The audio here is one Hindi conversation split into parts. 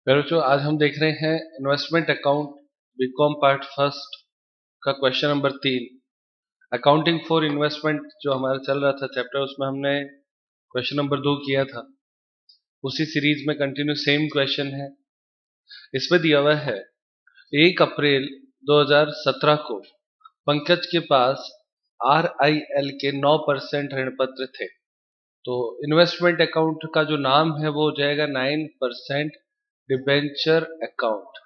मेरे बच्चों, आज हम देख रहे हैं investment account BCom part first का question number 3। Accounting for investment जो हमारा चल रहा था चैप्टर, उसमें हमने क्वेश्चन नंबर 2 किया था। उसी सीरीज में कंटिन्यू सेम क्वेश्चन है। इसमें दिया हुआ है 1 अप्रैल 2017 को पंकज के पास RIL के 9% ऋण पत्र थे। तो इन्वेस्टमेंट अकाउंट का जो नाम है वो हो जाएगा 9% डिबेंचर अकाउंट,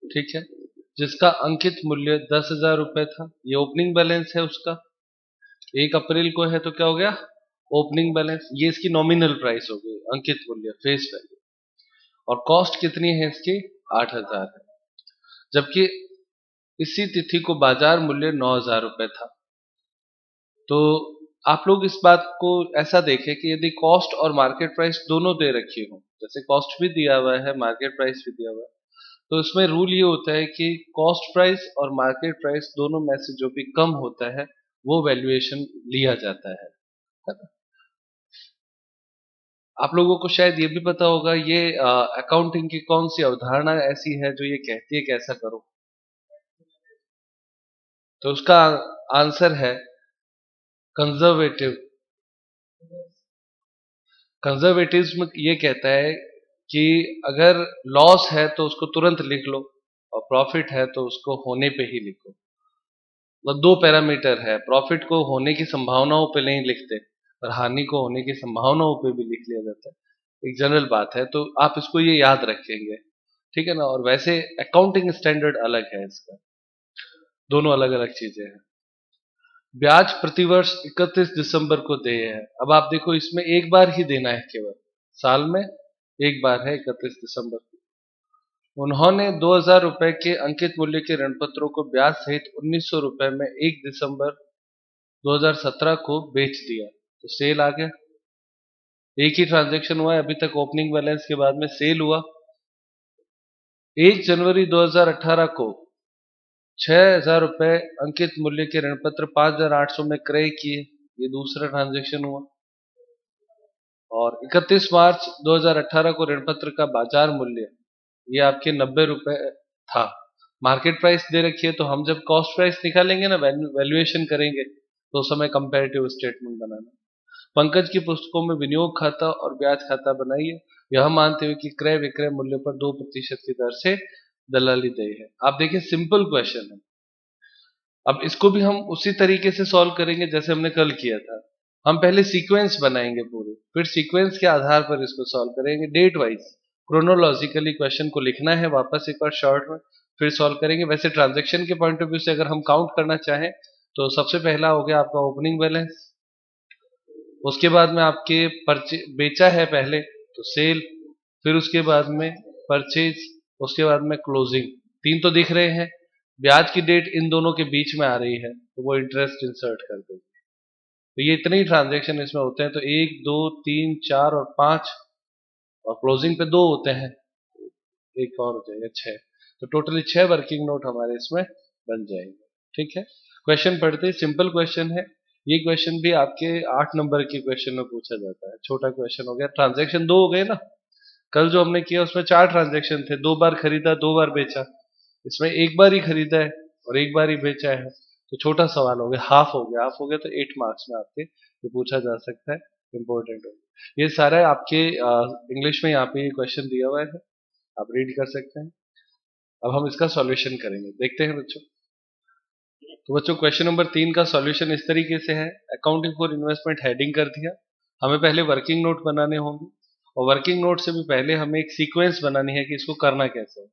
ठीक है, जिसका अंकित मूल्य 10,000 रुपए था। ये ओपनिंग बैलेंस है उसका। 1 अप्रैल को है तो क्या हो गया, ओपनिंग बैलेंस। ये इसकी नॉमिनल प्राइस हो गई, अंकित मूल्य, फेस वैल्यू। और कॉस्ट कितनी है इसकी, 8,000 है। जबकि इसी तिथि को बाजार मूल्य 9,000 रुपए था। तो आप लोग इस बात को ऐसा देखें कि यदि कॉस्ट और मार्केट प्राइस दोनों दे रखी हो, जैसे कॉस्ट भी दिया हुआ है, मार्केट प्राइस भी दिया हुआ है, तो इसमें रूल ये होता है कि कॉस्ट प्राइस और मार्केट प्राइस दोनों में से जो भी कम होता है वो वैल्यूएशन लिया जाता है ना? आप लोगों को शायद ये भी पता होगा, ये अकाउंटिंग की कौन सी अवधारणा ऐसी है जो ये कहती है कि ऐसा करो। तो उसका आंसर है कंजर्वेटिव। कंजर्वेटिज्म ये कहता है कि अगर लॉस है तो उसको तुरंत लिख लो, और प्रॉफिट है तो उसको होने पे ही लिखो। मतलब दो पैरामीटर है, प्रॉफिट को होने की संभावनाओं पे नहीं लिखते और हानि को होने की संभावनाओं पे भी लिख लिया जाता है। एक जनरल बात है, तो आप इसको ये याद रखेंगे, ठीक है ना। और वैसे अकाउंटिंग स्टैंडर्ड अलग है इसका, दोनों अलग अलग चीजें हैं। ब्याज प्रतिवर्ष 31 दिसंबर को देय है। अब आप देखो, इसमें एक बार ही देना है, केवल साल में एक बार है, 31 दिसंबर को। उन्होंने 2,000 रुपए के अंकित मूल्य के ऋण पत्रों को ब्याज सहित 1,900 रुपए में 1 दिसंबर 2017 को बेच दिया। तो सेल आ गया। एक ही ट्रांजैक्शन हुआ है अभी तक, ओपनिंग बैलेंस के बाद में सेल हुआ। 1 जनवरी 2018 को 6,000 रुपए अंकित मूल्य के ऋण पत्र 5,800 में क्रय किए। ये दूसरा ट्रांजैक्शन हुआ। और 31 मार्च 2018 को ऋण पत्र का बाजार मूल्य ये आपके 90 रुपए था। मार्केट प्राइस दे रखी है, तो हम जब कॉस्ट प्राइस निकालेंगे ना, वैल्यूएशन करेंगे, तो उस समय कंपैरेटिव स्टेटमेंट बनाना। पंकज की पुस्तकों में विनियोग खाता और ब्याज खाता बनाइए, यह मानते हुए कि क्रय विक्रय मूल्य पर 2% की दर से दलाली देय है। आप देखिए, सिंपल क्वेश्चन है। अब इसको भी हम उसी तरीके से सॉल्व करेंगे जैसे हमने कल किया था। हम पहले सीक्वेंस बनाएंगे पूरे, फिर सीक्वेंस के आधार पर इसको सॉल्व करेंगे, डेट वाइज क्रोनोलॉजिकली क्वेश्चन को लिखना है वापस एक बार शॉर्ट में, फिर सॉल्व करेंगे। वैसे ट्रांजैक्शन के पॉइंट ऑफ व्यू से अगर हम काउंट करना चाहें तो सबसे पहला हो गया आपका ओपनिंग बैलेंस, उसके बाद में आपके बेचा है पहले तो सेल, फिर उसके बाद में परचेज, उसके बाद में क्लोजिंग। तीन तो दिख रहे हैं। ब्याज की डेट इन दोनों के बीच में आ रही है, तो वो इंटरेस्ट इंसर्ट कर देंगे। तो ये इतने ही ट्रांजेक्शन इसमें होते हैं। तो 1 2 3 4 और 5, और क्लोजिंग पे 2 होते हैं, एक और हो जाएगा 6। तो टोटली 6 वर्किंग नोट हमारे इसमें बन जाएंगे, ठीक है। क्वेश्चन पढ़ते ही, सिंपल क्वेश्चन है। ये क्वेश्चन भी आपके 8 नंबर के क्वेश्चन में पूछा जाता है। छोटा क्वेश्चन हो गया। ट्रांजेक्शन 2 हो गए ना। कल जो हमने किया उसमें 4 ट्रांजेक्शन थे, 2 बार खरीदा 2 बार बेचा। इसमें एक बार ही खरीदा है और एक बार ही बेचा है, तो छोटा सवाल हो गया, हाफ हो गया। हाफ हो गया तो 8 मार्क्स में आपके ये पूछा जा सकता है, इंपॉर्टेंट हो गया। ये सारा आपके इंग्लिश में यहाँ पे ये क्वेश्चन दिया हुआ है, आप रीड कर सकते हैं। अब हम इसका सॉल्यूशन करेंगे, देखते हैं बच्चों। तो बच्चों, क्वेश्चन नंबर 3 का सॉल्यूशन इस तरीके से है। अकाउंटिंग फॉर इन्वेस्टमेंट हेडिंग कर दिया। हमें पहले वर्किंग नोट बनाने होंगे, और वर्किंग नोट से भी पहले हमें एक सीक्वेंस बनानी है कि इसको करना कैसे है।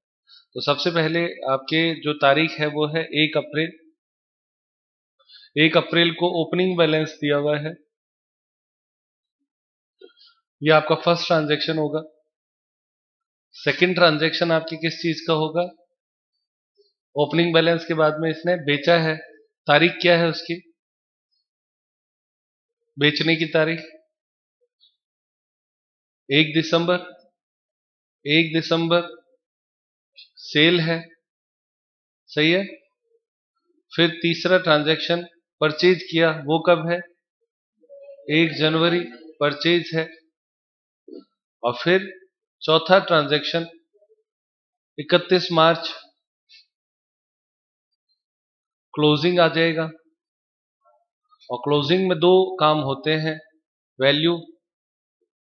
तो सबसे पहले आपके जो तारीख है वो है 1 अप्रैल। 1 अप्रैल को ओपनिंग बैलेंस दिया हुआ है। ये आपका फर्स्ट ट्रांजैक्शन होगा। सेकंड ट्रांजैक्शन आपकी किस चीज का होगा, ओपनिंग बैलेंस के बाद में इसने बेचा है। तारीख क्या है उसकी, बेचने की तारीख 1 दिसंबर। 1 दिसंबर सेल है, सही है। फिर तीसरा ट्रांजैक्शन परचेज किया, वो कब है, 1 जनवरी परचेज है। और फिर चौथा ट्रांजैक्शन 31 मार्च क्लोजिंग आ जाएगा, और क्लोजिंग में दो काम होते हैं, वैल्यू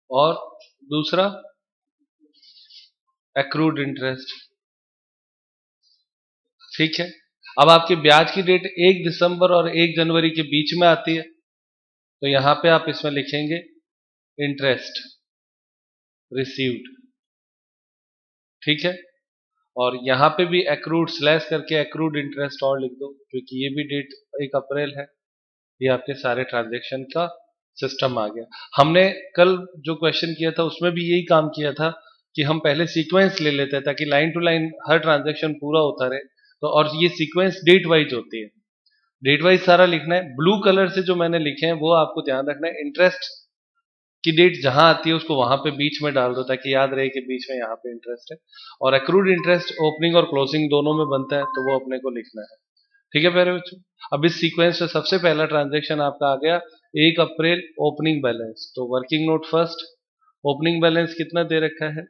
और दूसरा एक्रूड इंटरेस्ट। ठीक है, अब आपकी ब्याज की डेट 1 दिसंबर और 1 जनवरी के बीच में आती है, तो यहां पे आप इसमें लिखेंगे इंटरेस्ट रिसीव्ड। ठीक है, और यहां पे भी एक्रूड स्लैश करके एक्रूड इंटरेस्ट और लिख दो, क्योंकि ये भी डेट 1 अप्रैल है। ये आपके सारे ट्रांजैक्शन का सिस्टम आ गया। हमने कल जो क्वेश्चन किया था उसमें भी यही काम किया था कि हम पहले सीक्वेंस ले लेते हैं ताकि लाइन टू लाइन हर ट्रांजैक्शन पूरा होता रहे। तो और ये सीक्वेंस डेट वाइज होती है, डेट वाइज सारा लिखना है। ब्लू कलर से जो मैंने लिखे हैं वो आपको ध्यान रखना है, इंटरेस्ट की डेट जहां आती है उसको वहां पे बीच में डाल दो ताकि याद रहे कि बीच में यहाँ पे इंटरेस्ट है। और एक्रूड इंटरेस्ट ओपनिंग और क्लोजिंग दोनों में बनता है, तो वो अपने को लिखना है। ठीक है प्यारे बच्चों, अब इस सीक्वेंस में सबसे पहला ट्रांजैक्शन आपका आ गया 1 अप्रैल ओपनिंग बैलेंस। तो working note first, opening balance कितना दे रखा है,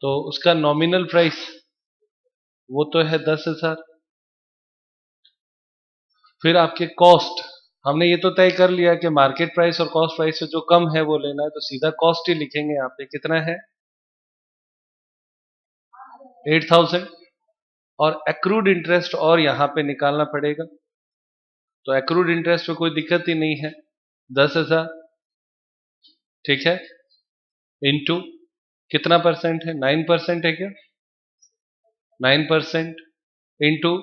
तो उसका नॉमिनल प्राइस वो तो है 10,000। फिर आपके कॉस्ट, हमने ये तो तय कर लिया कि मार्केट प्राइस और कॉस्ट प्राइस से जो कम है वो लेना है, तो सीधा कॉस्ट ही लिखेंगे। यहाँ पे कितना है 8,000, और एक्रूड इंटरेस्ट और यहाँ पे निकालना पड़ेगा। तो एक्रूड इंटरेस्ट में कोई दिक्कत ही नहीं है, 10,000। ठीक है, इनटू कितना परसेंट है, 9% है क्या, 9% इंटू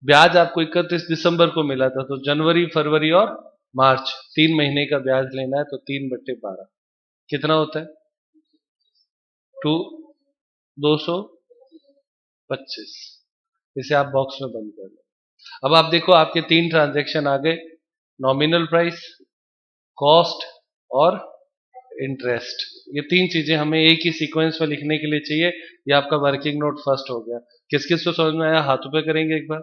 ब्याज आपको 31 दिसंबर को मिला था, तो जनवरी फरवरी और मार्च 3 महीने का ब्याज लेना है, तो 3/12 कितना होता है, 225। इसे आप बॉक्स में बंद कर लो। अब आप देखो आपके 3 ट्रांजैक्शन आ गए, नॉमिनल प्राइस, कॉस्ट और इंटरेस्ट। ये 3 चीजें हमें एक ही सीक्वेंस में लिखने के लिए चाहिए। ये आपका वर्किंग नोट फर्स्ट हो गया। किस किस को समझ में आया, हाथों पे करेंगे एक बार।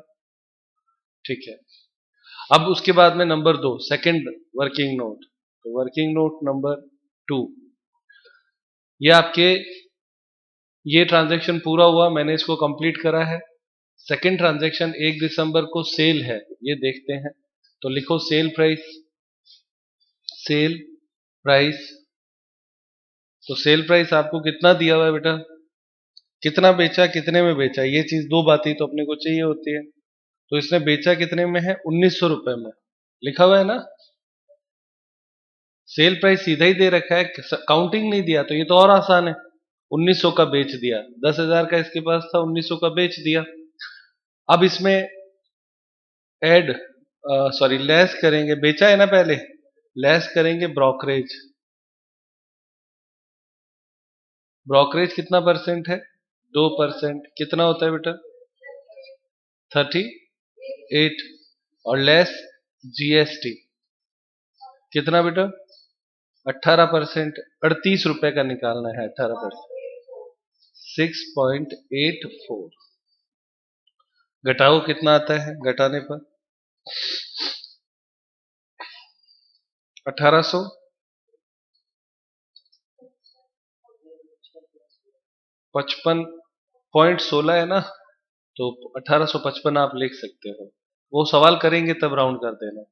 ठीक है, अब उसके बाद में नंबर 2 सेकंड वर्किंग नोट। तो वर्किंग नोट नंबर 2, ये आपके ये ट्रांजैक्शन पूरा हुआ, मैंने इसको कंप्लीट करा है। सेकंड ट्रांजैक्शन 1 दिसंबर को सेल है, ये देखते हैं। तो लिखो सेल प्राइस, सेल प्राइस। तो सेल प्राइस आपको कितना दिया हुआ है बेटा, कितना बेचा, कितने में बेचा, ये चीज दो बातें तो अपने को चाहिए होती है। तो इसने बेचा कितने में है, 1900 रुपए में, लिखा हुआ है ना। सेल प्राइस सीधा ही दे रखा है, काउंटिंग नहीं दिया, तो ये तो और आसान है। 1900 का बेच दिया, 10,000 का इसके पास था, 1900 का बेच दिया। अब इसमें ऐड सॉरी लेस करेंगे, बेचा है ना पहले, लेस करेंगे ब्रोकरेज। ब्रोकरेज कितना परसेंट है, 2%, कितना होता है बेटा 38, और लेस जीएसटी कितना बेटा 18%, 38 रुपए का निकालना है, 18%, 6.84। घटाओ कितना आता है, घटाने पर 1855.16 है ना, तो 1855 आप लिख सकते हो। वो सवाल करेंगे तब राउंड कर देना।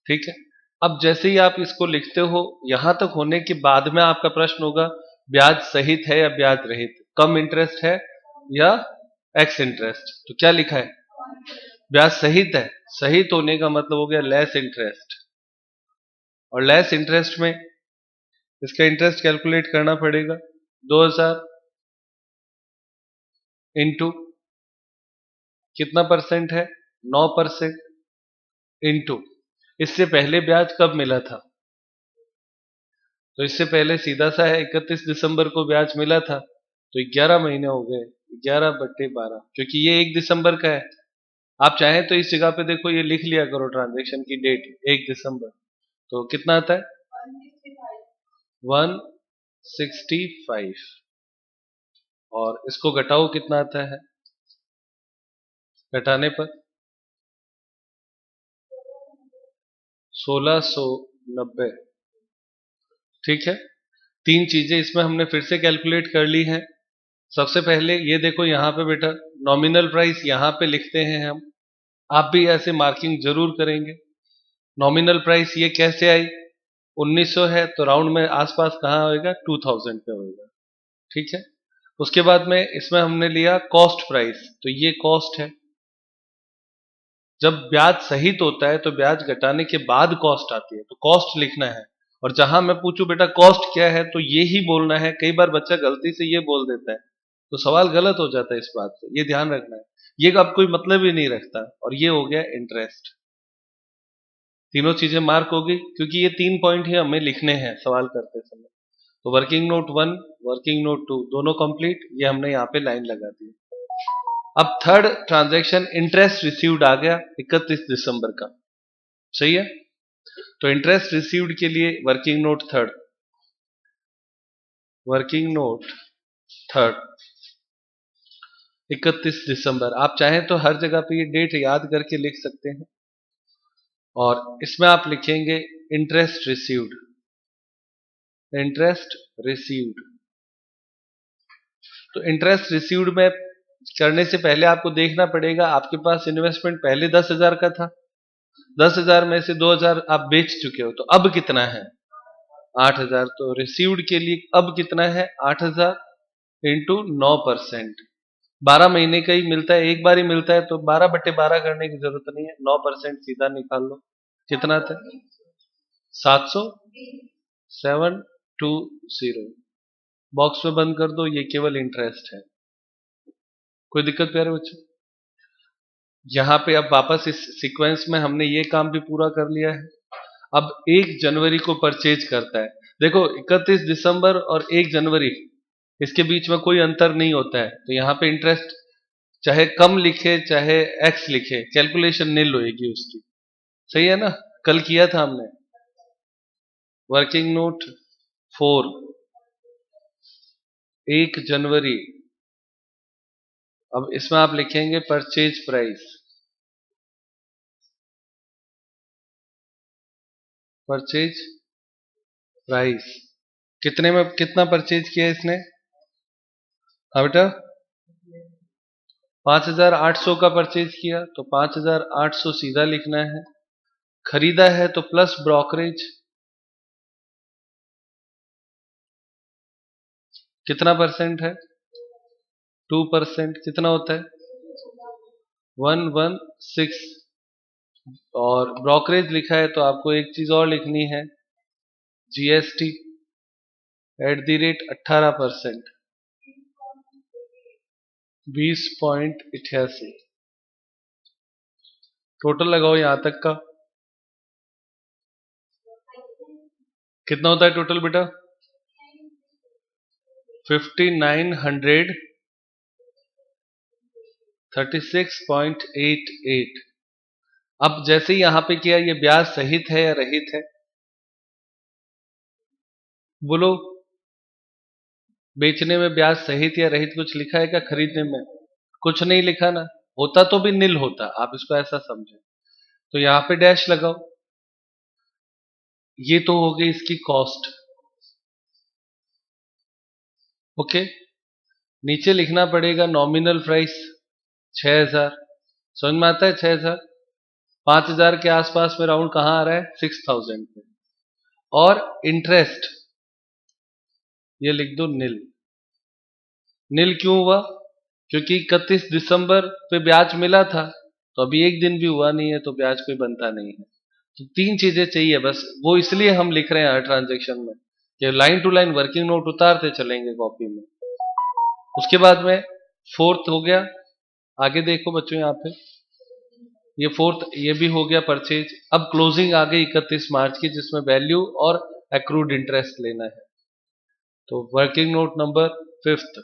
ठीक है, अब जैसे ही आप इसको लिखते हो, यहां तक होने के बाद में आपका प्रश्न होगा ब्याज सहित है या ब्याज रहित, कम इंटरेस्ट है या एक्स इंटरेस्ट। तो क्या लिखा है, ब्याज सहित है। सहित होने का मतलब हो गया लेस इंटरेस्ट, और लेस इंटरेस्ट में इसका इंटरेस्ट कैलकुलेट करना पड़ेगा, 2000 इंटू कितना परसेंट है, 9%, इंटू इससे पहले ब्याज कब मिला था, तो इससे पहले सीधा सा है 31 दिसंबर को ब्याज मिला था, तो 11 महीने हो गए, 11/12, क्योंकि ये 1 दिसंबर का है। आप चाहें तो इस जगह पे देखो ये लिख लिया करो ट्रांजैक्शन की डेट 1 दिसंबर, तो कितना आता है 165, और इसको घटाओ कितना आता है, घटाने पर 1690। ठीक है, तीन चीजें इसमें हमने फिर से कैलकुलेट कर ली हैं। सबसे पहले ये देखो यहाँ पे बेटा, नॉमिनल प्राइस यहाँ पे लिखते हैं हम, आप भी ऐसे मार्किंग जरूर करेंगे। नॉमिनल प्राइस ये कैसे आई, 1900 है तो राउंड में आसपास कहाँ होएगा, 2000 पे होएगा, ठीक है। उसके बाद में इसमें हमने लिया कॉस्ट प्राइस, तो ये कॉस्ट है। जब ब्याज सहित होता है तो ब्याज घटाने के बाद कॉस्ट आती है, तो कॉस्ट लिखना है। और जहां मैं पूछूं बेटा कॉस्ट क्या है, तो ये ही बोलना है। कई बार बच्चा गलती से ये बोल देता है तो सवाल गलत हो जाता है, इस बात से ये ध्यान रखना है। ये अब कोई मतलब ही नहीं रखता। और ये हो गया इंटरेस्ट। तीनों चीजें मार्क हो गई, क्योंकि ये 3 पॉइंट ही हमें लिखने हैं सवाल करते समय। तो वर्किंग नोट 1, वर्किंग नोट 2 दोनों कंप्लीट, ये हमने यहाँ पे लाइन लगा दी। अब थर्ड ट्रांजैक्शन इंटरेस्ट रिसीव्ड आ गया 31 दिसंबर का, सही है। तो इंटरेस्ट रिसीव्ड के लिए working note third, working note third 31 दिसंबर। आप चाहें तो हर जगह पे ये डेट याद करके लिख सकते हैं। और इसमें आप लिखेंगे इंटरेस्ट रिसीव्ड, इंटरेस्ट रिसीव्ड। तो इंटरेस्ट रिसीव्ड में करने से पहले आपको देखना पड़ेगा, आपके पास इन्वेस्टमेंट पहले 10,000 का था, 10,000 में से 2,000 आप बेच चुके हो, तो अब कितना है, 8,000। तो रिसीव्ड के लिए अब कितना है, 8,000 इंटू 9%। 12 महीने का ही मिलता है, एक बार ही मिलता है, तो 12/12 करने की जरूरत नहीं है, 9% सीधा निकाल लो। कितना था, 70720। बॉक्स में बंद कर दो, ये केवल इंटरेस्ट है। कोई दिक्कत प्यारे बच्चों। यहाँ पे अब वापस इस सीक्वेंस में हमने ये काम भी पूरा कर लिया है। अब 1 जनवरी को परचेज करता है। देखो 31 दिसंबर और 1 जनवरी, इसके बीच में कोई अंतर नहीं होता है, तो यहाँ पे इंटरेस्ट चाहे कम लिखे चाहे एक्स लिखे, कैलकुलेशन नील होएगी उसकी, सही है ना। कल किया था हमने। वर्किंग नोट 4, 1 जनवरी। अब इसमें आप लिखेंगे परचेज प्राइस, परचेज प्राइस कितने में, कितना परचेज किया इसने, हाँ बेटा 5,800 का परचेज किया, तो 5,800 सीधा लिखना है। खरीदा है तो प्लस ब्रोकरेज, कितना परसेंट है, 2%, कितना होता है 116। और ब्रोकरेज लिखा है तो आपको एक चीज और लिखनी है, जीएसटी @18%, 20.88। टोटल लगाओ यहां तक का, कितना होता है टोटल बेटा, 5936.88। अब जैसे ही यहां पे किया, ये ब्याज सहित है या रहित है, बोलो। बेचने में ब्याज सहित या रहित कुछ लिखा है क्या, खरीदने में कुछ नहीं लिखा ना, होता तो भी नील होता, आप इसको ऐसा समझे। तो यहां पे डैश लगाओ। ये तो हो गई इसकी कॉस्ट, ओके। नीचे लिखना पड़ेगा नॉमिनल प्राइस 6,000, समझ में आता है 6,000। 5,000 के आसपास में राउंड कहां आ रहा है, 6,000 पे। और इंटरेस्ट ये लिख दो नील। नील क्यों हुआ, क्योंकि 31 दिसंबर पे ब्याज मिला था, तो अभी एक दिन भी हुआ नहीं है, तो ब्याज कोई बनता नहीं है। तो तीन चीजें चाहिए बस, वो इसलिए हम लिख रहे हैं हर ट्रांजेक्शन में, कि line to line working note उतारते चलेंगे कॉपी में। उसके बाद में फोर्थ हो गया, आगे देखो बच्चों यहाँ पे, ये फोर्थ ये भी हो गया परचेज। अब क्लोजिंग आ गई 31 मार्च की, जिसमें वैल्यू और एक्रूड इंटरेस्ट लेना है। तो वर्किंग नोट नंबर 5th,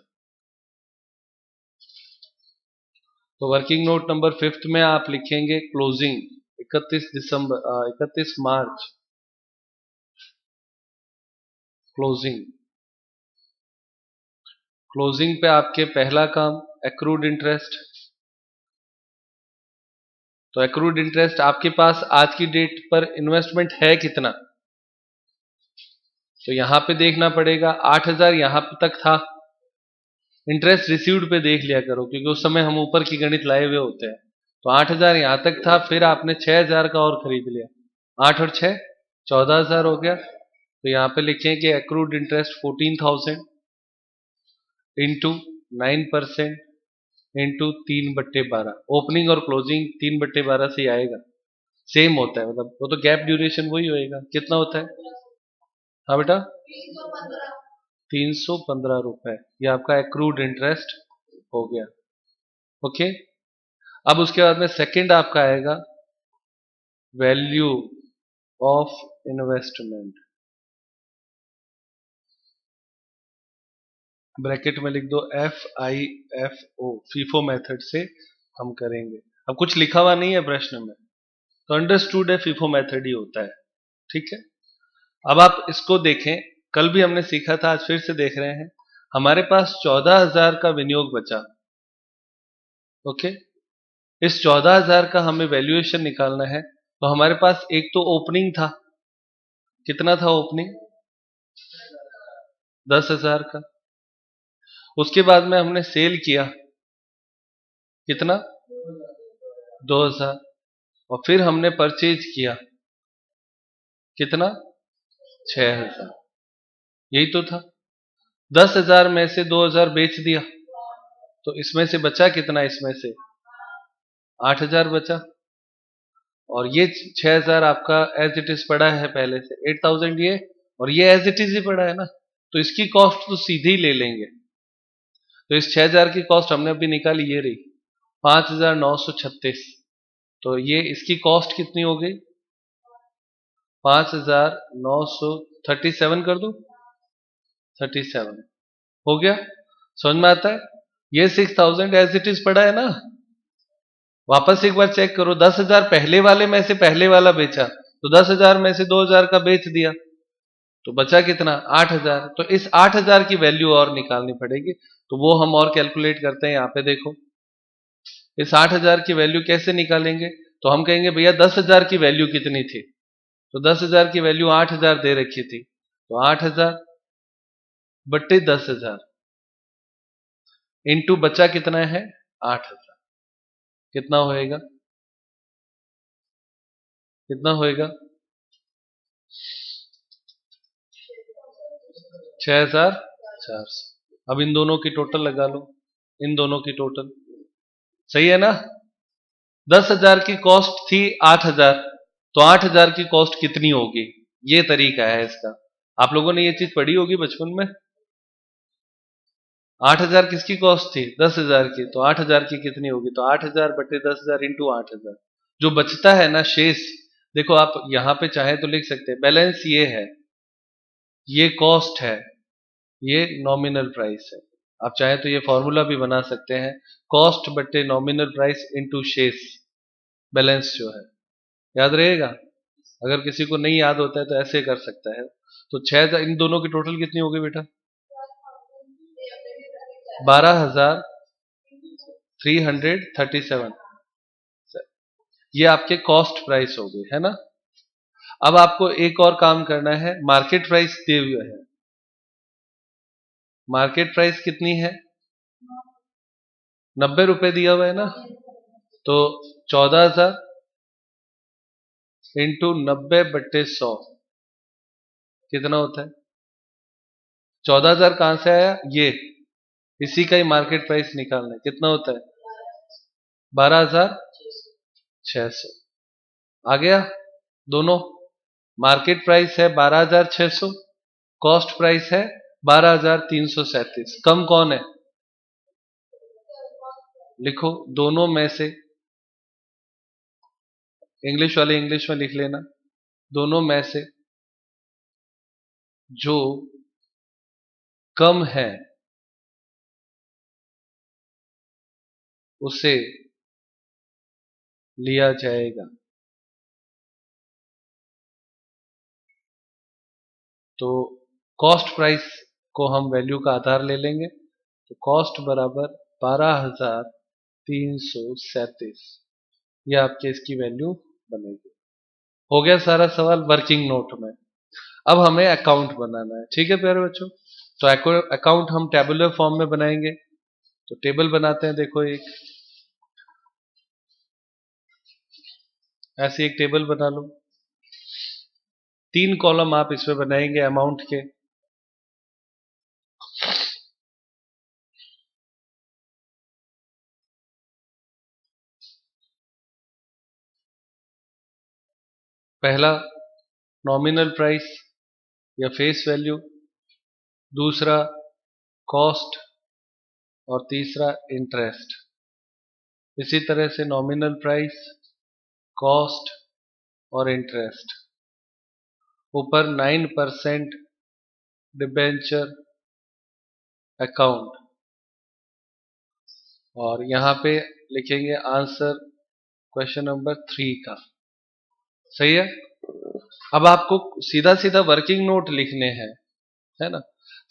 तो वर्किंग नोट नंबर 5th में आप लिखेंगे क्लोजिंग 31 मार्च, क्लोजिंग। क्लोजिंग पे आपके पहला काम एक्रूड इंटरेस्ट। तो एक्रूड इंटरेस्ट आपके पास आज की डेट पर इन्वेस्टमेंट है कितना, तो यहां पे देखना पड़ेगा 8,000 यहां तक था, इंटरेस्ट रिसीव्ड पे देख लिया करो क्योंकि उस समय हम ऊपर की गणित लाए हुए होते हैं। तो 8,000 यहां तक था, फिर आपने 6,000 का और खरीद लिया, 8 और 6 14,000 हो गया। तो यहाँ पे लिखें कि accrued interest 14,000 into 9% into 3/12, opening और क्लोजिंग 3/12 से ही आएगा, सेम होता है, मतलब वो तो गैप ड्यूरेशन वही होएगा। कितना होता है? हाँ बेटा 315 रुपए, ये आपका एक्रूड इंटरेस्ट हो गया। ओके, अब उसके बाद में सेकंड आपका आएगा वैल्यू ऑफ इन्वेस्टमेंट, ब्रैकेट में लिख दो FIFO, फीफो मेथड से हम करेंगे। अब कुछ लिखा हुआ नहीं है प्रश्न में, तो अंडरस्टूड है फीफो मेथड ही होता है। ठीक है, अब आप इसको देखें, कल भी हमने सीखा था, आज फिर से देख रहे हैं। हमारे पास 14,000 का विनियोग बचा। ओके, इस 14,000 का हमें वैल्यूएशन निकालना है। तो हमारे पास एक तो ओपनिंग था, कितना था ओपनिंग? 10,000 का। उसके बाद में हमने सेल किया, कितना? 2,000। और फिर हमने परचेज किया, कितना? 6,000। यही तो था। 10,000 में से 2,000 बेच दिया, तो इसमें से बचा कितना? इसमें से 8,000 बचा। और ये 6,000 आपका एज इट इज पड़ा है पहले से, 8,000 ये, और ये एज इट इज ही पड़ा है ना, तो इसकी कॉस्ट तो सीधे ही ले लेंगे। तो इस 6,000 की कॉस्ट हमने अभी निकाली, ये रही 5,936। तो ये इसकी कॉस्ट कितनी हो गई? 5,937 कर दो, 37 हो गया। समझ में आता है? ये 6,000 एज इट इज पड़ा है ना। वापस एक बार चेक करो, 10,000 पहले वाले में से पहले वाला बेचा, तो 10,000 में से 2,000 का बेच दिया, तो बचा कितना? 8,000। तो इस 8,000 की वैल्यू और निकालनी पड़ेगी, तो वो हम और कैलकुलेट करते हैं। यहाँ पे देखो, इस 8,000 की वैल्यू कैसे निकालेंगे? तो हम कहेंगे भैया 10,000 की वैल्यू कितनी थी, तो 10,000 की वैल्यू 8,000 दे रखी थी, तो 8,000 बट्टे 10,000 इंटू बचा कितना है? 8,000। कितना होएगा? कितना होएगा? 6,400। अब इन दोनों की टोटल लगा लो, इन दोनों की टोटल सही है ना। 10,000 की कॉस्ट थी 8,000, तो 8,000 की कॉस्ट कितनी होगी? ये तरीका है इसका। आप लोगों ने ये चीज पढ़ी होगी बचपन में। 8,000 किसकी कॉस्ट थी? 10,000 की, तो 8,000 की कितनी होगी? तो 8,000 बटे 10,000 इंटू 8,000। जो बचता है ना शेष, देखो आप यहां पे चाहे तो लिख सकते हैं, बैलेंस ये है, ये कॉस्ट है, ये नॉमिनल प्राइस है। आप चाहे तो ये फॉर्मूला भी बना सकते हैं, कॉस्ट बटे नॉमिनल प्राइस इंटू शेष, बैलेंस जो है, याद रहेगा। अगर किसी को नहीं याद होता है तो ऐसे कर सकता है। तो 6,000, इन दोनों की टोटल कितनी होगी बेटा? 12,337। ये आपके कॉस्ट प्राइस हो गए, है ना। अब आपको एक और काम करना है, मार्केट प्राइस दिए हुए है। मार्केट प्राइस कितनी है? 90 रुपए दिया हुआ है ना। तो 14,000 इंटू 90/100 कितना होता है? 14,000 कहां से आया? ये इसी का ही मार्केट प्राइस निकालना है, कितना होता है? 12,600। आ गया दोनों। मार्केट प्राइस है 12,600, कॉस्ट प्राइस है 12,337। कम कौन है? लिखो दोनों में से, इंग्लिश वाले इंग्लिश में लिख लेना, दोनों में से जो कम है उसे लिया जाएगा। तो कॉस्ट प्राइस को हम वैल्यू का आधार ले लेंगे, तो कॉस्ट बराबर 12,337, ये आपके इसकी वैल्यू बनेगी। हो गया सारा सवाल वर्किंग नोट में। अब हमें अकाउंट बनाना है, ठीक है प्यारे बच्चों। तो अकाउंट हम टेबुलर फॉर्म में बनाएंगे। तो टेबल बनाते हैं, देखो एक ऐसी एक टेबल बना लो। 3 कॉलम आप इसमें बनाएंगे अमाउंट के। पहला नॉमिनल प्राइस या फेस वैल्यू, दूसरा कॉस्ट और तीसरा इंटरेस्ट। इसी तरह से नॉमिनल प्राइस, कॉस्ट और इंटरेस्ट। ऊपर 9% डिबेंचर अकाउंट, और यहां पे लिखेंगे आंसर क्वेश्चन नंबर 3 का। सही है। अब आपको सीधा सीधा वर्किंग नोट लिखने हैं, है ना।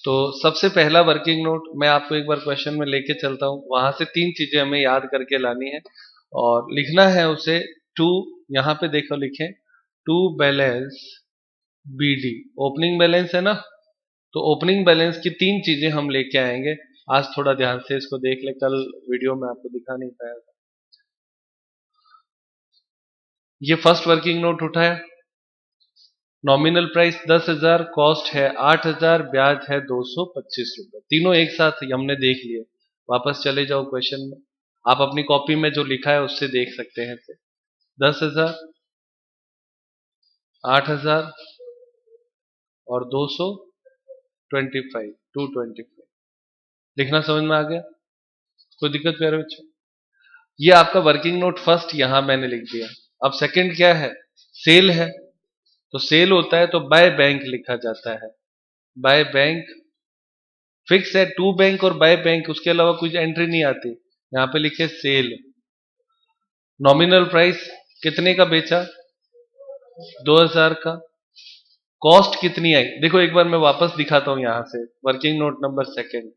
तो सबसे पहला वर्किंग नोट मैं आपको एक बार क्वेश्चन में लेके चलता हूं, वहां से 3 चीजें हमें याद करके लानी है और लिखना है उसे। टू, यहां पे देखो लिखें to balance BD, opening balance है ना। तो ओपनिंग बैलेंस की 3 चीजें हम लेके आएंगे। आज थोड़ा ध्यान से इसको देख ले, कल वीडियो में आपको दिखा नहीं पाया। ये फर्स्ट वर्किंग नोट उठाया। नॉमिनल प्राइस 10,000, कॉस्ट है 8,000, ब्याज है 225 रुपए। तीनों एक साथ हमने देख लिए। वापस चले जाओ क्वेश्चन में, आप अपनी कॉपी में जो लिखा है उससे देख सकते हैं। 10,000, 8,000 और 225 लिखना समझ में आ गया? कोई दिक्कत प्यारे बच्चों? ये आपका वर्किंग नोट फर्स्ट यहां मैंने लिख दिया। अब सेकंड क्या है? सेल है। तो सेल होता है तो बाय बैंक लिखा जाता है। बाय बैंक फिक्स है, टू बैंक और बाय बैंक, उसके अलावा कुछ एंट्री नहीं आती। यहां पे लिखे सेल। नॉमिनल प्राइस कितने का बेचा? 2,000 का। कॉस्ट कितनी आई? देखो एक बार मैं वापस दिखाता हूं यहां से, working note number second.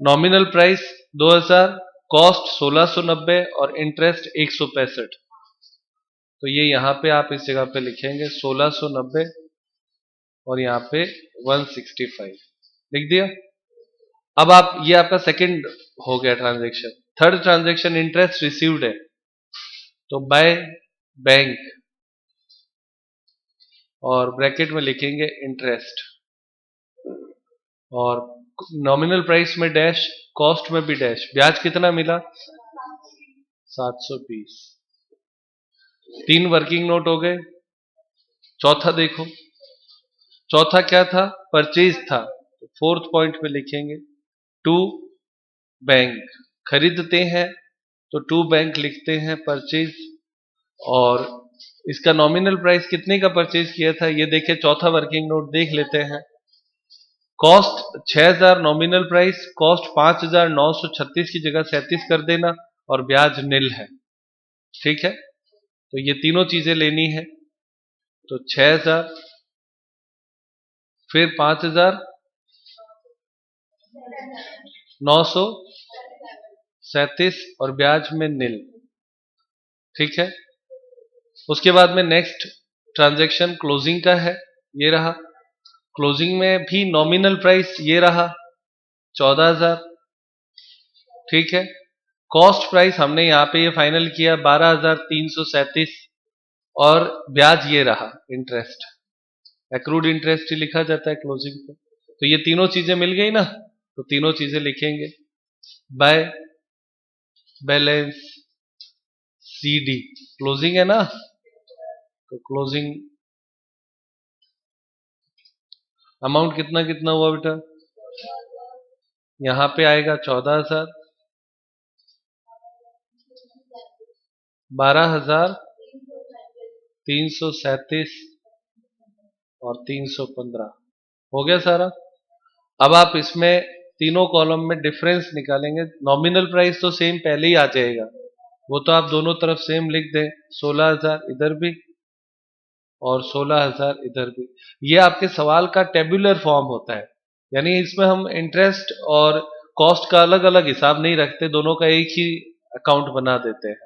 Nominal price 2,000, cost 1,690 और इंटरेस्ट 165। तो ये यहां पे आप इस जगह पे लिखेंगे 1,690 और यहाँ पे 165 लिख दिया। अब आप, ये आपका सेकंड हो गया transaction. Third transaction interest received है, तो बाय बैंक और ब्रैकेट में लिखेंगे इंटरेस्ट, और नॉमिनल प्राइस में डैश, कॉस्ट में भी डैश। ब्याज कितना मिला? 720। 3 वर्किंग नोट हो गए। चौथा देखो, चौथा क्या था? परचेज था। फोर्थ पॉइंट पे लिखेंगे टू बैंक, खरीदते हैं तो टू बैंक लिखते हैं परचेज। और इसका नॉमिनल प्राइस कितने का परचेज किया था ये देखे, चौथा वर्किंग नोट देख लेते हैं। कॉस्ट 6,000 नॉमिनल प्राइस, कॉस्ट 5,936 की जगह 37 कर देना, और ब्याज निल है। ठीक है। तो ये तीनों चीजें लेनी है। तो 6,000 फिर 5,937 और ब्याज में निल। ठीक है। उसके बाद में नेक्स्ट ट्रांजैक्शन क्लोजिंग का है, ये रहा। क्लोजिंग में भी नॉमिनल प्राइस ये रहा 14,000। ठीक है। कॉस्ट प्राइस हमने यहां पे ये फाइनल किया 12,337 और ब्याज ये रहा इंटरेस्ट, एक्रूड इंटरेस्ट ही लिखा जाता है क्लोजिंग पे। तो ये तीनों चीजें मिल गई ना, तो तीनों चीजें लिखेंगे बाय बैलेंस सीडी। क्लोजिंग है ना, तो क्लोजिंग अमाउंट कितना कितना हुआ बेटा? यहां पे आएगा 14,000, 12,337 और 315 हो गया सारा। अब आप इसमें तीनों कॉलम में डिफरेंस निकालेंगे। नॉमिनल प्राइस तो सेम पहले ही आ जाएगा, वो तो आप दोनों तरफ सेम लिख दें, 16,000 इधर भी और 16,000 इधर भी। ये आपके सवाल का टेबुलर फॉर्म होता है, यानी इसमें हम इंटरेस्ट और कॉस्ट का अलग अलग हिसाब नहीं रखते, दोनों का एक ही अकाउंट बना देते हैं।